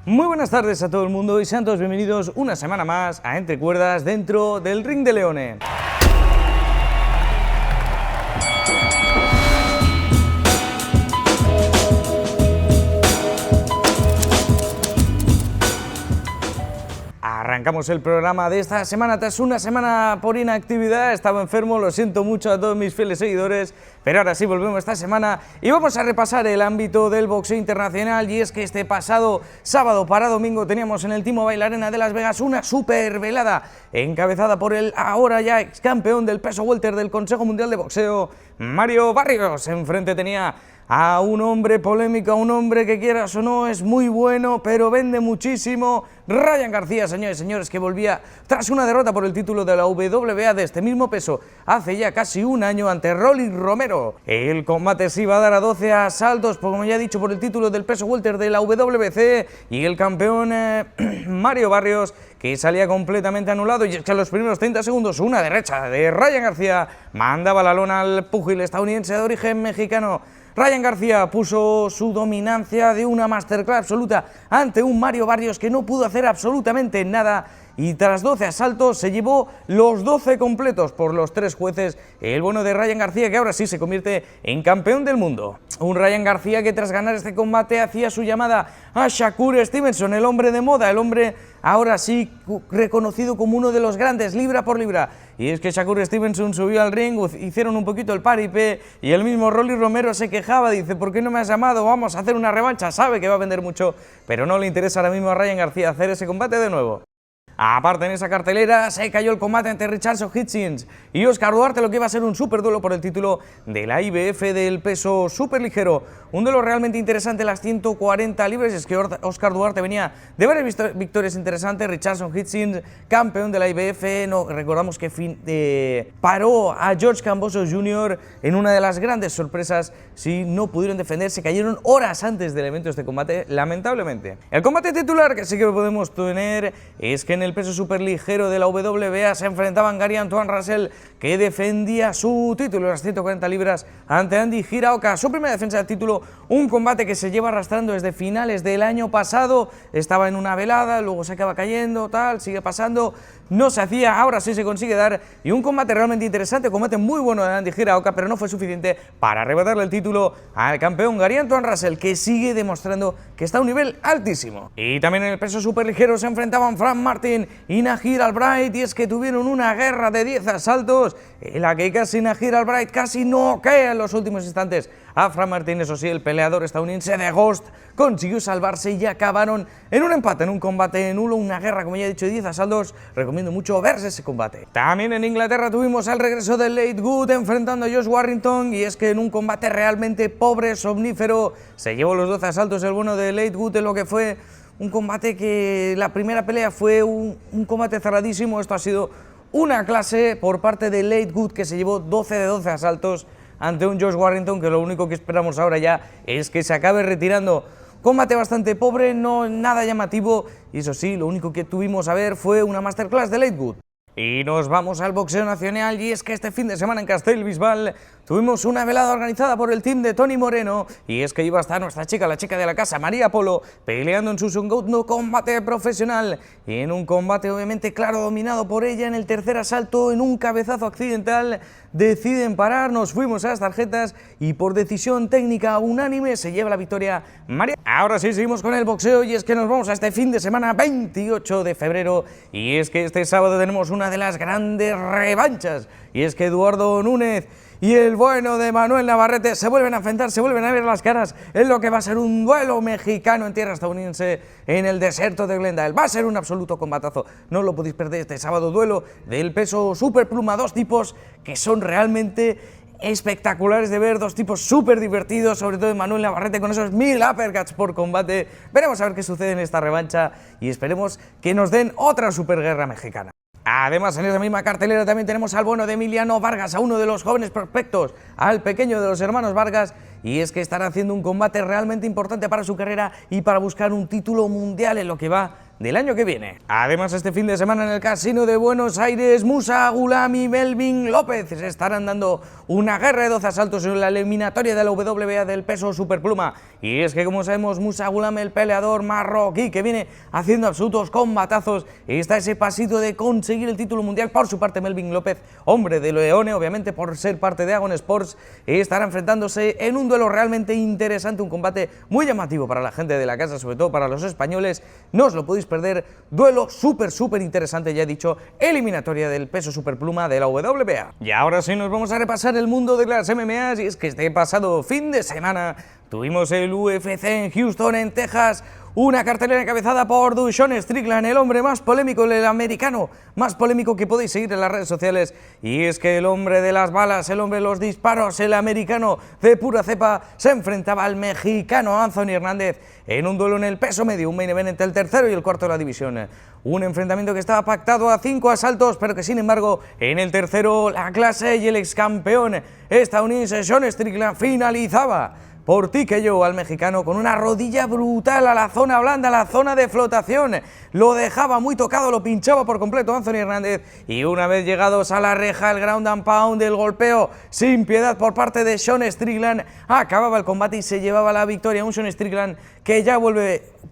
Muy buenas tardes a todo el mundo y sean todos bienvenidos una semana más a Entre Cuerdas dentro del Ring de Leone. Arrancamos el programa de esta semana tras una semana por inactividad. Estaba enfermo, lo siento mucho a todos mis fieles seguidores, pero ahora sí volvemos esta semana y vamos a repasar el ámbito del boxeo internacional. Y es que este pasado sábado para domingo teníamos en el T-Mobile Arena de Las Vegas una super velada encabezada por el ahora ya ex campeón del peso welter del Consejo Mundial de Boxeo, Mario Barrios. Enfrente tenía a un hombre polémico, a un hombre que quieras o no es muy bueno, pero vende muchísimo, Ryan García, señores y señores, que volvía tras una derrota por el título de la WBA de este mismo peso hace ya casi un año ante Rolly Romero. El combate se iba a dar a 12 asaltos, como ya he dicho, por el título del peso welter de la WBC, y el campeón Mario Barrios, que salía completamente anulado, y es que a los primeros 30 segundos una derecha de Ryan García mandaba la lona al púgil estadounidense de origen mexicano. Ryan García puso su dominancia de una masterclass absoluta ante un Mario Barrios que no pudo hacer absolutamente nada, y tras 12 asaltos se llevó los 12 completos por los 3 jueces, el bueno de Ryan García, que ahora sí se convierte en campeón del mundo. Un Ryan García que tras ganar este combate hacía su llamada a Shakur Stevenson, el hombre de moda, el hombre ahora sí reconocido como uno de los grandes libra por libra. Y es que Shakur Stevenson subió al ring, hicieron un poquito el paripé y el mismo Rolly Romero se quejaba, dice: ¿por qué no me has llamado? Vamos a hacer una revancha. Sabe que va a vender mucho, pero no le interesa ahora mismo a Ryan García hacer ese combate de nuevo. Aparte, en esa cartelera se cayó el combate entre Richardson Hitchens y Oscar Duarte, lo que iba a ser un super duelo por el título de la IBF del peso superligero. Un duelo realmente interesante, las 140 libras. Es que Oscar Duarte venía de varias victorias interesantes. Richardson Hitchens, campeón de la IBF, recordamos que paró a George Kambosos Jr. en una de las grandes sorpresas. Si no pudieron defenderse, cayeron horas antes del evento de este combate, lamentablemente. El combate titular que sí que podemos tener es que en el peso superligero de la WBA se enfrentaban Gary Antoine Russell, que defendía su título en las 140 libras ante Andy Hiraoka, su primera defensa del título, un combate que se lleva arrastrando desde finales del año pasado. Estaba en una velada, luego se acaba cayendo, tal, sigue pasando, no se hacía, ahora sí se consigue dar, y un combate realmente interesante, combate muy bueno de Andy Hiraoka, pero no fue suficiente para arrebatarle el título al campeón Gary Antoine Russell, que sigue demostrando que está a un nivel altísimo. Y también en el peso superligero se enfrentaban Frank Martin y Nahir Albright, y es que tuvieron una guerra de 10 asaltos en la que casi Nahir Albright casi noquea en los últimos instantes a Frank Martin. Eso sí, el peleador estadounidense de Ghost consiguió salvarse y acabaron en un empate, en un combate nulo, una guerra, como ya he dicho, de 10 asaltos. Recomiendo mucho verse ese combate. También en Inglaterra tuvimos el regreso de Leigh Wood enfrentando a Josh Warrington, y es que en un combate realmente pobre, somnífero, se llevó los 12 asaltos el bueno de Leigh Wood, en lo que fue un combate que la primera pelea fue un combate cerradísimo. Esto ha sido una clase por parte de Leigh Wood, que se llevó 12 de 12 asaltos ante un Josh Warrington, que lo único que esperamos ahora ya es que se acabe retirando. Combate bastante pobre, no nada llamativo, y eso sí, lo único que tuvimos a ver fue una masterclass de Leigh Wood. Y nos vamos al boxeo nacional, y es que este fin de semana en Castellbisbal tuvimos una velada organizada por el team de Tony Moreno, y es que iba a estar nuestra chica, la chica de la casa, María Polo, peleando en su segundo combate profesional, y en un combate obviamente claro dominado por ella. En el tercer asalto, en un cabezazo accidental, deciden parar, nos fuimos a las tarjetas y por decisión técnica unánime se lleva la victoria María. Ahora sí, seguimos con el boxeo, y es que nos vamos a este fin de semana 28 de febrero, y es que este sábado tenemos una de las grandes revanchas, y es que Eduardo Núñez y el bueno de Manuel Navarrete se vuelven a enfrentar, se vuelven a ver las caras en lo que va a ser un duelo mexicano en tierra estadounidense en el desierto de Glendale. Va a ser un absoluto combatazo, no lo podéis perder este sábado. Duelo del peso superpluma, dos tipos que son realmente espectaculares de ver, dos tipos súper divertidos, sobre todo Manuel Navarrete con esos 1000 uppercuts por combate. Veremos a ver qué sucede en esta revancha y esperemos que nos den otra superguerra mexicana. Además, en esa misma cartelera también tenemos al bueno de Emiliano Vargas, a uno de los jóvenes prospectos, al pequeño de los hermanos Vargas, y es que estará haciendo un combate realmente importante para su carrera y para buscar un título mundial en lo que va del año que viene. Además, este fin de semana en el Casino de Buenos Aires, Musa Ghulam y Melvin López se estarán dando una guerra de 12 asaltos en la eliminatoria de la WBA del peso superpluma. Y es que, como sabemos, Musa Ghulam, el peleador marroquí que viene haciendo absolutos combatazos, y está ese pasito de conseguir el título mundial. Por su parte, Melvin López, hombre de Leone, obviamente por ser parte de Agon Sports, estará enfrentándose en un duelo realmente interesante, un combate muy llamativo para la gente de la casa, sobre todo para los españoles. No os lo podéis perder, duelo súper interesante, ya he dicho, eliminatoria del peso superpluma de la WBA. Y ahora sí nos vamos a repasar el mundo de las MMAs, y es que este pasado fin de semana tuvimos el UFC en Houston, en Texas, una cartelera encabezada por Sean Strickland, el hombre más polémico, el americano más polémico que podéis seguir en las redes sociales. Y es que el hombre de las balas, el hombre de los disparos, el americano de pura cepa, se enfrentaba al mexicano Anthony Hernández en un duelo en el peso medio, un main event entre el tercero y el cuarto de la división. Un enfrentamiento que estaba pactado a 5 asaltos, pero que sin embargo en el tercero la clase y el ex campeón estadounidense Sean Strickland finalizaba por TKO al mexicano con una rodilla brutal a la zona blanda, a la zona de flotación. Lo dejaba muy tocado, lo pinchaba por completo Anthony Hernández, y una vez llegados a la reja, el ground and pound, el golpeo sin piedad por parte de Sean Strickland, acababa el combate y se llevaba la victoria. Un Sean Strickland que ya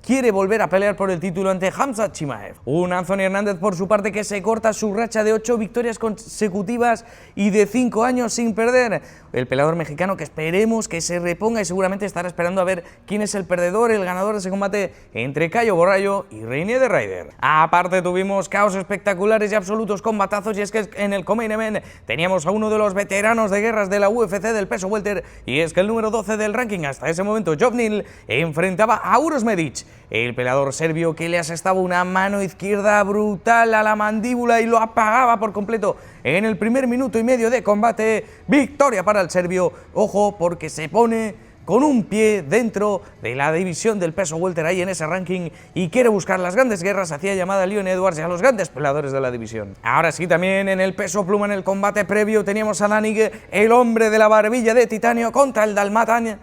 quiere volver a pelear por el título ante Khamzat Chimaev. Un Anthony Hernández, por su parte, que se corta su racha de 8 victorias consecutivas y de 5 años sin perder. El peleador mexicano que esperemos que se reponga, y seguramente estará esperando a ver quién es el perdedor, el ganador de ese combate entre Caio Borrallo y Reinier de Ryder. Aparte, tuvimos caos espectaculares y absolutos combatazos, y es que en el co-main event teníamos a uno de los veteranos de guerras de la UFC del peso welter, y es que el número 12 del ranking hasta ese momento, Jovnil, enfrentaba a Uros Medic, el peleador serbio que le asestaba una mano izquierda brutal a la mandíbula y lo apagaba por completo en el primer minuto y medio de combate. Victoria para el serbio, ojo, porque se pone con un pie dentro de la división del peso welter ahí en ese ranking, y quiere buscar las grandes guerras. Hacía llamada a Leon Edwards y a los grandes peleadores de la división. Ahora sí, también en el peso pluma, en el combate previo, teníamos a Danig, el hombre de la barbilla de titanio, contra el dálmata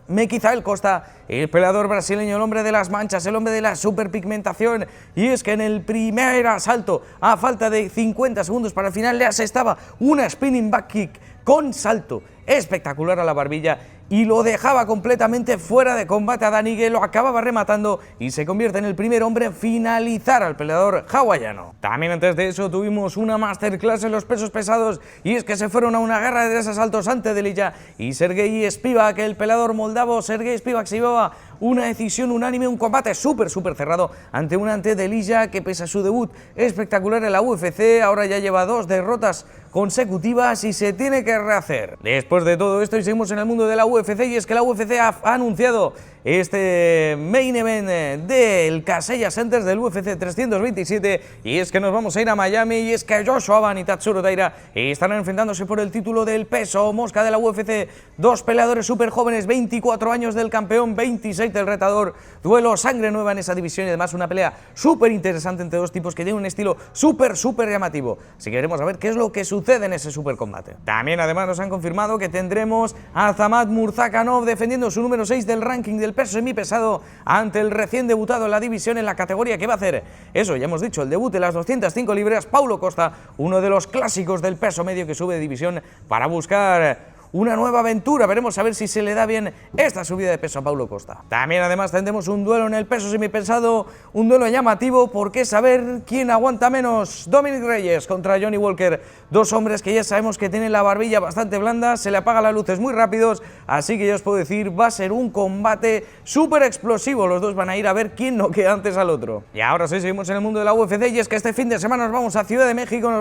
Mequizael Costa, el peleador brasileño, el hombre de las manchas, el hombre de la superpigmentación. Y es que en el primer asalto, a falta de 50 segundos para el final, le asestaba una spinning back kick con salto espectacular a la barbilla y lo dejaba completamente fuera de combate a Danig, lo acababa rematando y se convierte en el primer hombre en finalizar al peleador hawaiano. También antes de eso tuvimos una masterclass en los pesos pesados, y es que se fueron a una guerra de 3 asaltos ante Delija y Sergey Spivak, el peleador moldavo. Sergey Spivak se llevaba una decisión unánime, un combate súper cerrado ante Delija, que pese a su debut espectacular en la UFC, ahora ya lleva 2 derrotas consecutivas y se tiene que rehacer. Después de todo esto, y seguimos en el mundo de la UFC, y es que la UFC ha anunciado este main event del Kaseya Center del UFC 327, y es que nos vamos a ir a Miami, y es que Joshua Van y Tatsuro Taira estarán enfrentándose por el título del peso mosca de la UFC. 2 peleadores súper jóvenes, 24 años del campeón, 26 del retador. Duelo sangre nueva en esa división, y además una pelea súper interesante entre 2 tipos que tienen un estilo súper llamativo. Así que veremos a ver qué es lo que sucede en ese super combate. También además nos han confirmado que tendremos a Zamad Murzakanov defendiendo su número 6 del ranking del peso semipesado ante el recién debutado en la división, en la categoría que va a hacer, eso ya hemos dicho, el debut de las 205 libras, Paulo Costa, uno de los clásicos del peso medio que sube de división para buscar una nueva aventura. Veremos a ver si se le da bien esta subida de peso a Paulo Costa. También además tendremos un duelo en el peso semipesado, un duelo llamativo porque saber quién aguanta menos. Dominic Reyes contra Johnny Walker, 2 hombres que ya sabemos que tienen la barbilla bastante blanda, se le apagan las luces muy rápidos, así que ya os puedo decir, va a ser un combate súper explosivo. Los 2 van a ir a ver quién noquea antes al otro. Y ahora sí, seguimos en el mundo de la UFC, y es que este fin de semana nos vamos a Ciudad de México,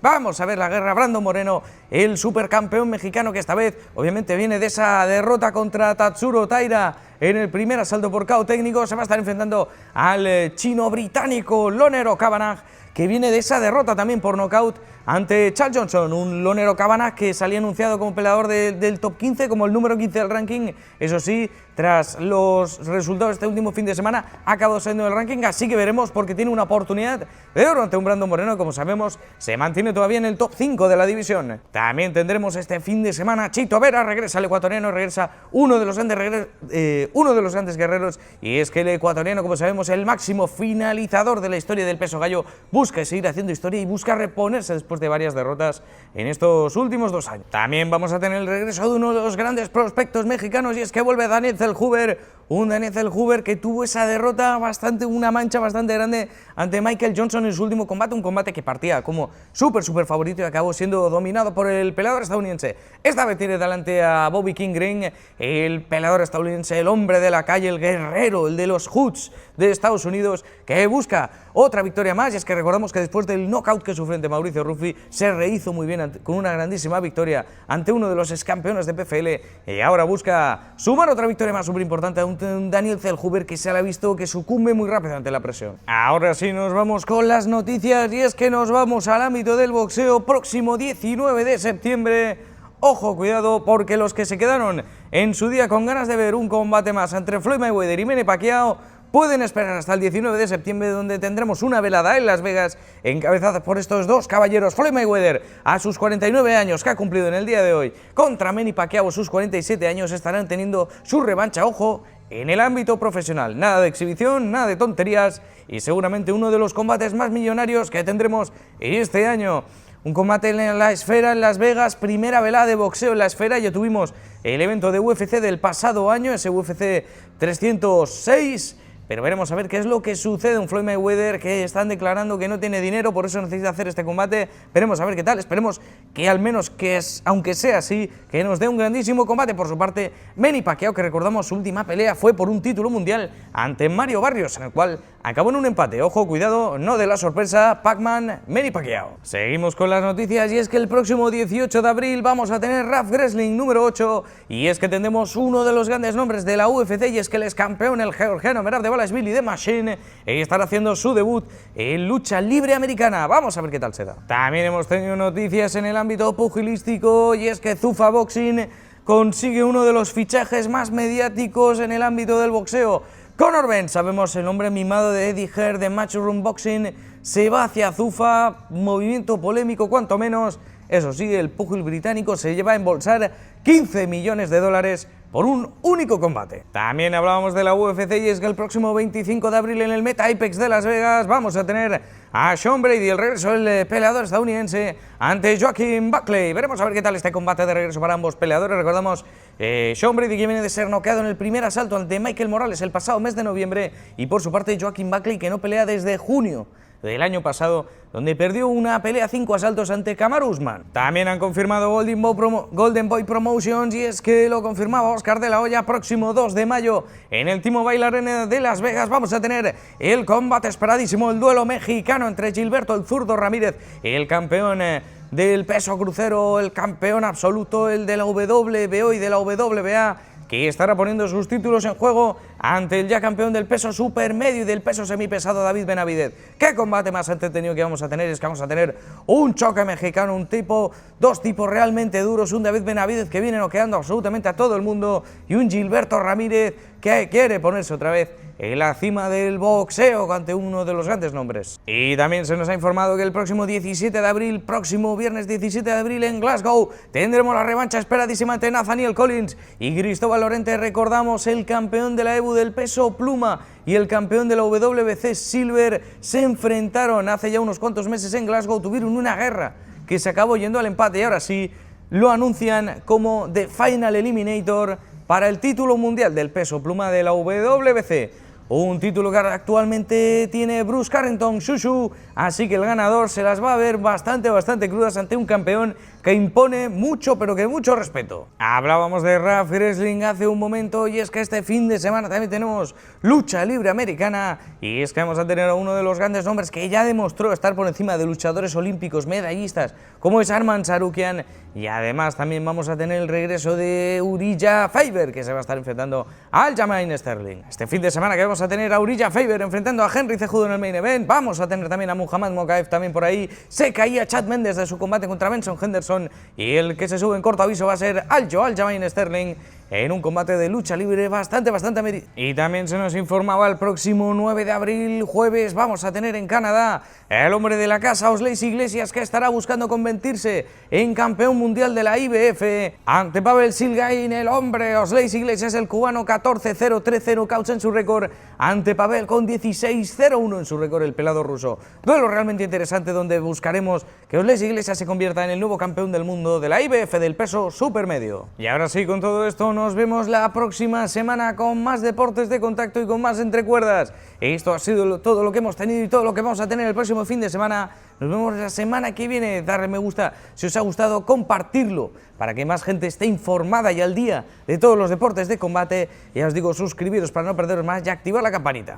vamos a ver la guerra Brandon Moreno, el supercampeón mexicano, que esta vez obviamente viene de esa derrota contra Tatsuro Taira en el primer asalto por KO técnico. Se va a estar enfrentando al chino británico Lonero Kavanagh, que viene de esa derrota también por nocaut ante Charles Johnson, un lonero Cabana que salía anunciado como peleador del top 15, como el número 15 del ranking. Eso sí, tras los resultados de este último fin de semana, ha acabado saliendo del ranking, así que veremos, porque tiene una oportunidad de oro ante un Brandon Moreno que, como sabemos, se mantiene todavía en el top 5 de la división. También tendremos este fin de semana Chito Vera, regresa el ecuatoriano, regresa uno de los grandes guerreros, y es que el ecuatoriano, como sabemos, el máximo finalizador de la historia del peso gallo, busca seguir haciendo historia y busca reponerse después de varias derrotas en estos últimos 2 años. También vamos a tener el regreso de uno de los grandes prospectos mexicanos, y es que vuelve Daniel Zellhuber, un Daniel Zellhuber que tuvo esa derrota una mancha bastante grande ante Michael Johnson en su último combate, un combate que partía como súper favorito y acabó siendo dominado por el peleador estadounidense. Esta vez tiene delante a Bobby King Green, el peleador estadounidense, el hombre de la calle, el guerrero, el de los hoods de Estados Unidos, que busca otra victoria más. Y es que recordamos que después del knockout que sufrió ante Mauricio Ruffi, se rehizo muy bien con una grandísima victoria ante uno de los ex campeones de PFL, y ahora busca sumar otra victoria más súper importante a un Daniel Zellhuber que se le ha visto que sucumbe muy rápido ante la presión. Ahora sí nos vamos con las noticias, y es que nos vamos al ámbito del boxeo. Próximo 19 de septiembre, ojo, cuidado, porque los que se quedaron en su día con ganas de ver un combate más entre Floyd Mayweather y Manny Pacquiao pueden esperar hasta el 19 de septiembre, donde tendremos una velada en Las Vegas encabezada por estos dos caballeros. Floyd Mayweather, a sus 49 años que ha cumplido en el día de hoy, contra Manny Pacquiao a sus 47 años, estarán teniendo su revancha, ojo, en el ámbito profesional. Nada de exhibición, nada de tonterías, y seguramente uno de los combates más millonarios que tendremos este año. Un combate en la Esfera, en Las Vegas, primera velada de boxeo en la Esfera. Ya tuvimos el evento de UFC del pasado año, ese UFC 306, pero veremos a ver qué es lo que sucede. Un Floyd Mayweather que están declarando que no tiene dinero, por eso necesita hacer este combate. Veremos a ver qué tal, esperemos que al menos, aunque sea así, que nos dé un grandísimo combate. Por su parte, Manny Pacquiao, que recordamos su última pelea fue por un título mundial ante Mario Barrios, en el cual acabó en un empate. Ojo, cuidado, no de la sorpresa, Pac-Man, Manny Pacquiao. Seguimos con las noticias, y es que el próximo 18 de abril vamos a tener RAF Wrestling número 8, y es que tendremos uno de los grandes nombres de la UFC, y es que el ex campeón, el georgiano Merab Dvalishvili The Machine, estará haciendo su debut en lucha libre americana. Vamos a ver qué tal se da. También hemos tenido noticias en el ámbito pugilístico, y es que Zuffa Boxing consigue uno de los fichajes más mediáticos en el ámbito del boxeo. Conor Benn, sabemos el nombre mimado de Eddie Hearn de Matchroom Boxing, se va hacia Zuffa, movimiento polémico cuanto menos. Eso sí, el púgil británico se lleva a embolsar 15 millones de dólares por un único combate. También hablábamos de la UFC, y es que el próximo 25 de abril en el Meta Apex de Las Vegas vamos a tener a Sean Brady, el regreso del peleador estadounidense, ante Joaquin Buckley. Veremos a ver qué tal este combate de regreso para ambos peleadores. Recordamos, Sean Brady, que viene de ser noqueado en el primer asalto ante Michael Morales el pasado mes de noviembre, y por su parte Joaquin Buckley, que no pelea desde junio del año pasado, donde perdió una pelea 5 asaltos ante Kamaru Usman. También han confirmado Golden Boy Promotions, y es que lo confirmaba Oscar de la Hoya, próximo 2 de mayo en el T-Mobile Arena de Las Vegas vamos a tener el combate esperadísimo, el duelo mexicano entre Gilberto el Zurdo Ramírez, el campeón del peso crucero, el campeón absoluto, el de la WBO y de la WBA, que estará poniendo sus títulos en juego ante el ya campeón del peso supermedio y del peso semipesado, David Benavidez. ¿Qué combate más entretenido que vamos a tener? Es que vamos a tener un choque mexicano, dos tipos realmente duros, un David Benavidez que viene noqueando absolutamente a todo el mundo, y un Gilberto Ramírez que quiere ponerse otra vez en la cima del boxeo ante uno de los grandes nombres. Y también se nos ha informado que el próximo 17 de abril, próximo viernes 17 de abril en Glasgow, tendremos la revancha esperadísima entre Nathaniel Collins y Cristóbal Lorente. Recordamos, el campeón de la EBU del peso pluma y el campeón de la WBC Silver se enfrentaron hace ya unos cuantos meses en Glasgow, tuvieron una guerra que se acabó yendo al empate, y ahora sí lo anuncian como The Final Eliminator para el título mundial del peso pluma de la WBC. Un título que actualmente tiene Bruce Carrington Shushu, así que el ganador se las va a ver bastante crudas ante un campeón que impone mucho, pero que mucho respeto. Hablábamos de Rap Wrestling hace un momento y es que este fin de semana también tenemos lucha libre americana y es que vamos a tener a uno de los grandes nombres que ya demostró estar por encima de luchadores olímpicos medallistas como es Arman Tsarukyan, y además también vamos a tener el regreso de Urijah Faber, que se va a estar enfrentando a Aljamain Sterling. Este fin de semana que vamos a tener a Urijah Faber enfrentando a Henry Cejudo en el main event, vamos a tener también a Muhammad Mokaev también por ahí, se caía Chad Mendes de su combate contra Benson Henderson y el que se sube en corto aviso va a ser Aljamain Sterling en un combate de lucha libre bastante americano. Y también se nos informaba el próximo 9 de abril, jueves, vamos a tener en Canadá el hombre de la casa, Osleish Iglesias, que estará buscando convertirse en campeón mundial de la IBF ante Pavel Silgain, el hombre. Osleish Iglesias, el cubano, 14-0-3-0 couch en su récord, ante Pavel con 16-0-1 en su récord, el pelado ruso. Duelo realmente interesante donde buscaremos que Osleish Iglesias se convierta en el nuevo campeón del mundo de la IBF del peso supermedio. Y ahora sí, con todo esto nos vemos la próxima semana con más deportes de contacto y con más entrecuerdas. Esto ha sido todo lo que hemos tenido y todo lo que vamos a tener el próximo fin de semana. Nos vemos la semana que viene. Darle me gusta si os ha gustado, compartirlo para que más gente esté informada y al día de todos los deportes de combate. Ya os digo, suscribiros para no perderos más y activar la campanita.